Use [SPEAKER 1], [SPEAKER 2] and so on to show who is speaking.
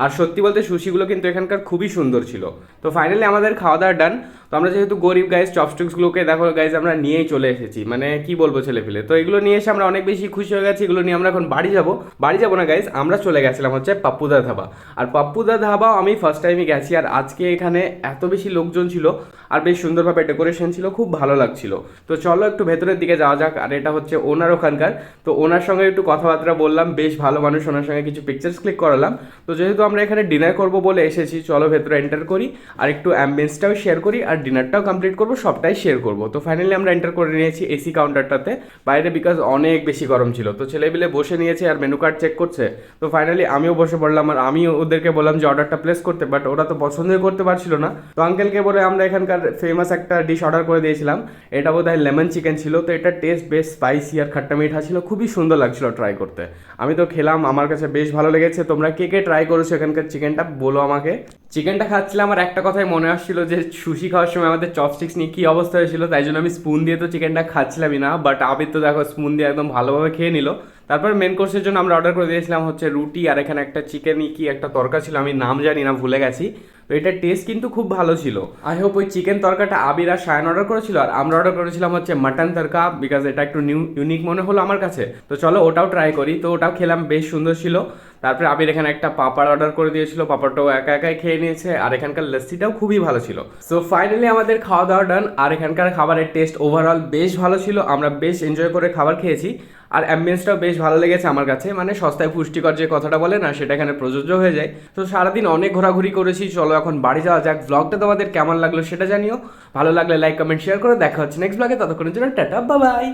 [SPEAKER 1] আর সত্যি বলতে সুশিগুলো কিন্তু এখানকার খুবই সুন্দর ছিল। তো ফাইনালি আমাদের খাওয়া দাওয়া ডান। তো আমরা যেহেতু গরিব গাইজ, চপস্টিক্সগুলোকে দেখো গাইজ আমরা নিয়েই চলে এসেছি, মানে কি বলবো ছেলে পেলে। তো এগুলো নিয়ে এসে আমরা অনেক বেশি খুশি হয়ে গেছি। এগুলো নিয়ে আমরা এখন বাড়ি যাবো না গাইজ, আমরা চলে গেছিলাম হচ্ছে পাপ্পুদা ধাবা। আর পাপ্পুদা ধাবাও আমি ফার্স্ট টাইমই গেছি, আর আজকে এখানে এত বেশি লোকজন ছিল আর বেশ সুন্দরভাবে ডেকোরেশন ছিল, খুব ভালো লাগছিল। তো চলো একটু ভেতরের দিকে যাওয়া যাক। আর এটা হচ্ছে ওনার ওখানকার। তো ওনার সঙ্গে একটু কথাবার্তা বললাম, বেশ ভালো মানুষ, ওনার সঙ্গে কিছু পিকচার্স ক্লিক করালাম। তো যেহেতু আমরা এখানে ডিনার করব বলে এসেছি, চলো ভেতরে এন্টার করি আর একটু অ্যাম্বিয়েন্সটাও শেয়ার করি আর ডিনারটাও কমপ্লিট করবো, সবটাই শেয়ার করবো। তো ফাইনালি আমরা এন্টার করে নিয়েছি এসি কাউন্টারটাতে বাইরে, বিকজ অনেক বেশি গরম ছিল। তো ছেলেপিলে বসে নিয়েছে আর মেনু কার্ড চেক করছে। তো ফাইনালি আমিও বসে পড়লাম আর আমি ওদেরকে বললাম যে অর্ডারটা প্লেস করতে, বাট ওরা তো পছন্দই করতে পারছিল না। তো আঙ্কেলকে বলে আমরা এখানকার ফেমাস একটা ডিশ অর্ডার করে দিয়েছিলাম। এটা বোধহয় লেমন চিকেন ছিল। তো এটা টেস্ট বেশ স্পাইসি আর খাট্টা মিঠা ছিল, খুবই সুন্দর লাগছিল ট্রাই করতে। আমি তো খেলাম, আমার কাছে বেশ ভালো লেগেছে। তোমরা কে কে ট্রাই করেছো এখানকার চিকেনটা বলো আমাকে। চিকেনটা খাচ্ছিলাম আর একটা কথাই মনে আসছিল যে সুশি খাওয়ার সময় আমাদের চপস্টিক্স নিয়ে কী অবস্থা হয়েছিল, তাই জন্য আমি স্পুন দিয়ে তো চিকেনটা খাচ্ছিলামই না, বাট আবির তো দেখো স্পুন দিয়ে একদম ভালোভাবে খেয়ে নিল। তারপর মেন কোর্সের জন্য আমরা অর্ডার করে দিয়েছিলাম হচ্ছে রুটি, আর এখানে একটা চিকেনই কি একটা তরকা ছিল, আমি নাম জানি না, ভুলে গেছি। তো এটার টেস্ট কিন্তু খুব ভালো ছিল। আই হোপ ওই চিকেন তরকাটা আবির আর সায়ন অর্ডার করেছিল, আর আমরা অর্ডার করেছিলাম হচ্ছে মাটন তরকা, বিকজ এটা একটু ইউনিক মনে হলো আমার কাছে। তো চলো ওটাও ট্রাই করি। তো ওটাও খেলাম, বেশ সুন্দর ছিল। তারপরে আবির এখানে একটা পাপড় অর্ডার করে দিয়েছিল, পাপড়টাও একা একাই খেয়ে নিয়েছে। আর এখানকার লস্যিটাও খুবই ভালো ছিল। সো ফাইনালি আমাদের খাওয়া দাওয়া ডান। আর এখানকার খাবারের টেস্ট ওভারঅল বেশ ভালো ছিল, আমরা বেশ এনজয় করে খাবার খেয়েছি। আর অ্যাম্বিয়েন্সটাও বেশ ভালো লেগেছে আমার কাছে, মানে সস্তায় পুষ্টিকর যে কথাটা বলে না, সেটা এখানে প্রযোজ্য হয়ে যায়। তো সারাদিন অনেক ঘোরাঘুরি করেছি, চলো এখন বাড়ি যাওয়া যাক। ব্লগটা তোমাদের কেমন লাগলো সেটা জানিও, ভালো লাগলে লাইক কমেন্ট শেয়ার করে দেখা হচ্ছে নেক্সট ব্লগে। ততক্ষণের জন্য টাটা, বাই বাই।